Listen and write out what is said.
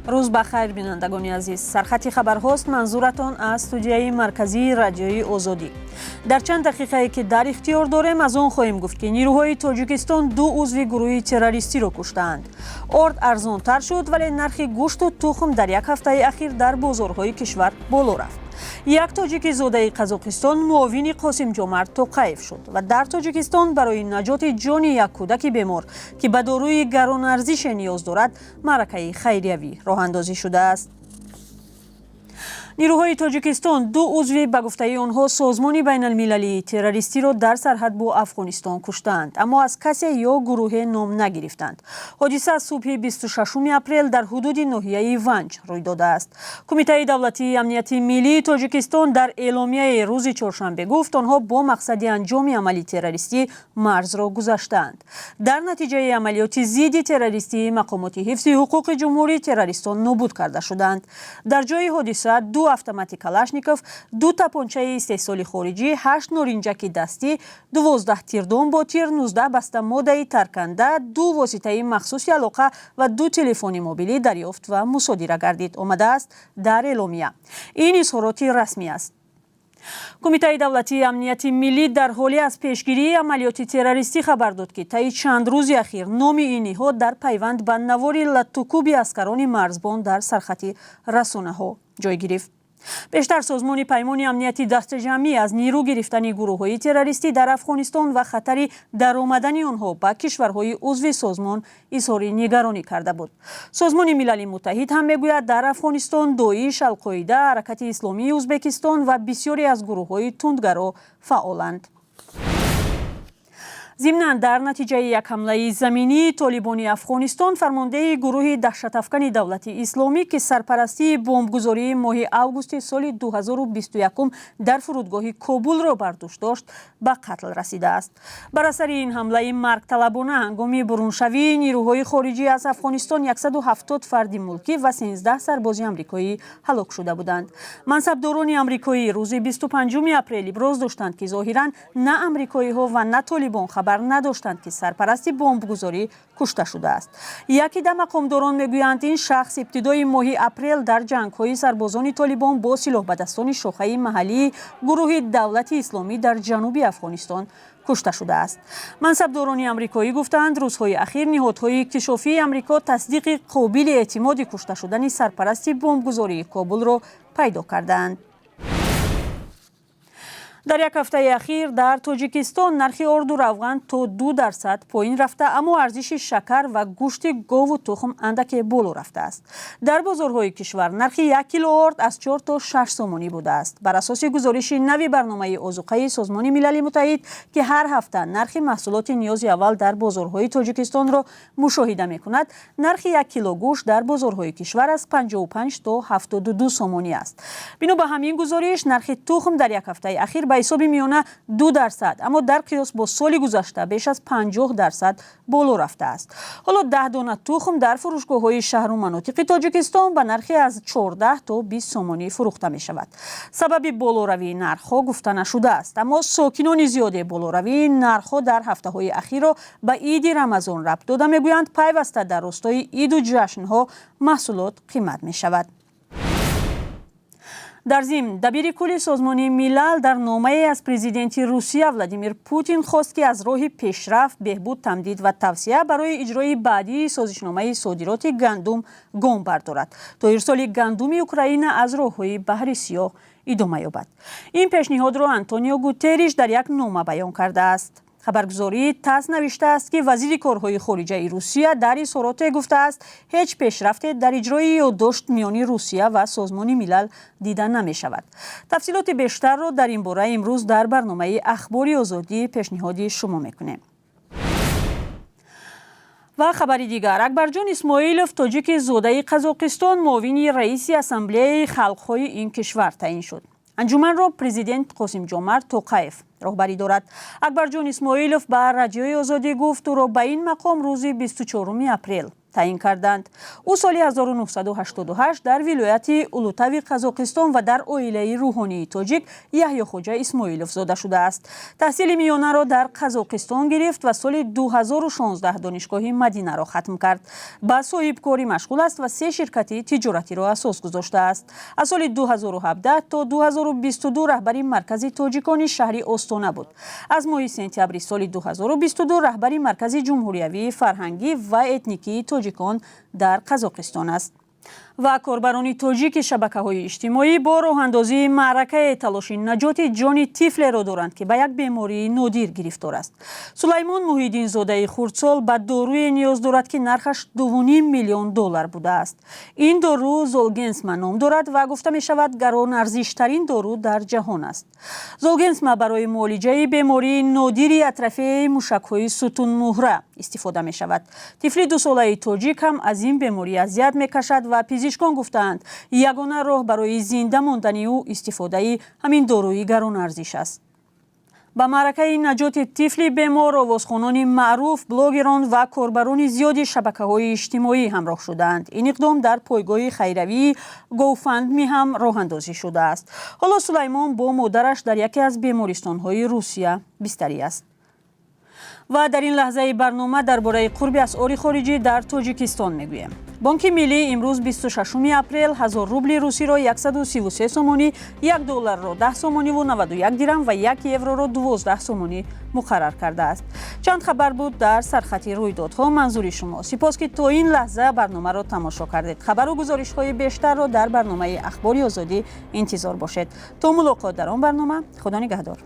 روز بخیر بینندگان عزیز. سرخط خبرهاست منظورتان از استودیوی مرکزی رادیوی آزادی. در چند دقیقه که در اختیار داریم از آن خواهیم گفت که نیروهای تاجیکستان 2 عضو گروه تروریستی را کشتند. ارد ارزان‌تر شد ولی نرخ گوشت و تخم در یک هفته اخیر در بازارهای کشور بالا رفت. یک تاجیک زاده قزاقستان معاون قاسم جمعت توقیف شد و در تاجیکستان برای نجات جان یک کودک بیمار که به داروی گران ارزش نیاز دارد معرکه خیریوی راه اندازی شده است. نیروهای تاجیکستان 2 عضو به گفته آنها سازمان بین المللی تروریستی را در سرحد با افغانستان کشتند، اما از کسی یا گروه نام نگرفتند. حادثه از صبح 26 اپریل در حدود ناحیه ونج روی داده است. کمیته دولتی امنیت ملی تاجیکستان در اعلامیه روز چهارشنبه گفت آنها با مقصد انجام عملی تروریستی مرز را گذشتند. در نتیجه عملیات ضد تروریستی مقامات حفظ حقوق جمهوری تروریستان نابود کرده شدند. در جای حادثه 2 автомат کلاشنیکوف، 2 تپانچه استحصال خارجی، 8 نارنجک دستی، 12 تیردون با تیر، 19 بسته ماده ترکنده، 2 واسطه مخصوص علاقه و 2 تلفن موبیلی دریافت و مصادره گردید آمده است در اعلامیه. این اظهارات رسمی است. کمیته دولتی امنیت ملی در حالی از پیشگیری عملیات تروریستی خبر داد که طی چند روز اخیر نام این نهاد در پیوند به نوار لطوکوب اسکران مرزبان در سرخط رسانه‌ها جای گرفت. بیشتر سازمان پیمان امنیتی دست جمعی از نیرو گرفتن گروه‌های تروریستی در افغانستان و خطر در آمدن آنها به کشورهای عضو سازمان اظهار نگرانی کرده بود. سازمان ملل متحد هم میگوید در افغانستان داعش، القاعده، حرکت اسلامی ازبکستان و بسیاری از گروه‌های تندگرا فعالند. ضمناً در نتیجه یک حمله زمینی طالبان افغانستان فرمانده گروه دهشت‌افکن دولت اسلامی که سرپرستی بمبگذاری ماه اوگوست سال 2021 در فرودگاه کابل را بر دوش داشت به قتل رسیده است. بر اثر این حمله مرگ طلبانه هنگام برونشوی نیروهای خارجی از افغانستان 170 فرد ملکی و 13 سرباز آمریکایی هلاک شده بودند. منصبداران آمریکایی روز 25 اپریل ابراز داشتند که ظاهراً نه آمریکایی‌ها و نه طالبان خبر نداشتند که سرپرست بمبگذاری کشته شده است. یکی از مقامداران میگویند این شخص ابتدای ماه اپریل در جنگ‌های سربازان طالبان با سلاح به دستان شاخه محلی گروه دولت اسلامی در جنوب افغانستان کشته شده است. منصبداران آمریکایی گفتند روزهای اخیر نهادهای اکتشافی آمریکا تصدیق قابل اعتماد کشته شدن سرپرست بمبگذاری کابل را پیدا کردند. در یک هفته اخیر در تاجیکستان نرخ ارد و روغن تا 2% پایین رفته، اما ارزش شکر و گوشت گاو و تخم اندک بالا رفته است. در بازارهای کشور نرخ 1 کیلو ارد از 4 تا 6 سومانی بوده است. بر اساس گزارش نوی برنامه آذوقه سازمان ملل متحد که هر هفته نرخ محصولات نیاز اول در بازارهای تاجیکستان را مشاهده می‌کند، نرخ 1 کیلو گوشت در بازارهای کشور از 55 تا 72 سومانی است. بنا به همین گزارش نرخ تخم در یک هفته اخیر به حساب میانه 2%، اما در قیاس با سال گذشته بیش از 50% بالا رفته است. حالا 10 دانه تخم در فروشگاه‌های شهر و مناطق تاجیکستان به نرخ از 14 تا 20 سومانی فروخته می شود. سبب بالاروی نرخ‌ها گفته نشده است، اما ساکنان زیاد بالاروی نرخ‌ها در هفته‌های اخیر را به عید رمضان ربط داده میگویند پیوسته در راستای عید و جشن‌ها محصولات قیمت می شود. در ضمن دبیر کل سازمان ملل در نامه از پرزیدنت روسیه ولادیمیر پوتین خواست که از راه پیشرفت، بهبود، تمدید و توسعه برای اجرای بعدی سازشنامه صادرات گندم گام بردارد تا ارسال گندم اوکراین از راههای بحر سیاه ادامه یابد. این پیشنهاد را آنتونیو گوتریش در یک نامه بیان کرده است. خبرگزاری تاس نوشته است که وزیر کارهای خارجه روسیه در اظهارات گفته است هیچ پیشرفت در اجرای یادداشت میان روسیه و سازمان ملل دیده نمی شود. تفصیلات بیشتر را در این باره امروز در برنامه اخبار آزادی پیشنهاد شما میکنیم. و خبر دیگر، اکبرجان اسماعیلوف تاجیک زاده قزاقستان معاون رئیس اسامبله خلق‌های این کشور تعیین شد. انجمن را پرزیدنت قاسم جمعت توقیف راهبری دارد. اکبرجان اسماعیلوف به رادیوی آزادی گفت او را به این مقام روز 24 اپریل تعیین کردند. او سال 1988 در ولایت اولوتاوی قزاقستان و در عائله روحانی تاجیک یحیی خوجا اسماعیلوف زاده شده است. تحصیل میانه را در قزاقستان گرفت و سال 2016 دانشگاه مدینه را ختم کرد. با صاحبکاری مشغول است و 3 شرکت تجارتی را اساس گذاشته است. از سال 2017 تا 2022 رهبری مرکز تاجیکان شهری استانه بود. از ماه سپتامبر سال 2022 رهبری مرکز جمهوری فرهنگی و اتنیکی تاجیکان در قزاقستان است. و کاربران تاجیک شبکه‌های اجتماعی با راه اندازی معرکه تلاش نجات جان طفل را دارند که به یک بیماری نادر گرفتار است. سلیمان محیدین زاده خردسال به داروی نیاز دارد که نرخش 2.5 میلیون دلار بوده است. این دارو زولگنسما نام دارد و گفته می شود گران ارزش ترین دارو در جهان است. زولگنسما برای معالجه بیماری نادری اطرافی موشک‌های ستون مهره استفاده می شود. طفل 2 ساله تاجیک هم از این بیماری اذیت می کشد و پزشکان گفتند یگانه راه برای زنده ماندن او استفاده همین داروی گران ارزش است. با معرکه نجات طفل بیمار آوازخوانان معروف، بلاگران و کاربران زیادی شبکه‌های اجتماعی همراه شدند. این اقدام در پایگاه خیروی گوفندمی هم راه اندازی شده است. حالا سلیمان با مادرش در یکی از بیمارستان‌های روسیه بستری است. و در این لحظه برنامه درباره قرب اسعار خارجی در تاجیکستان میگویم. بانک ملی امروز 26 اپریل 1000 روبل روسی را 133 سومانی، 1 دلار را 10 سومانی و 91 درم و 1 یورو را 12 سومانی مقرر کرده است. چند خبر بود در سرخط رویدادها منظور شما. سپاس که تا این لحظه برنامه را تماشا کردید. خبر و گزارش‌های بیشتر را در برنامه اخباری آزادی انتظار باشید. تا ملاقات در آن برنامه، خدا نگهدار.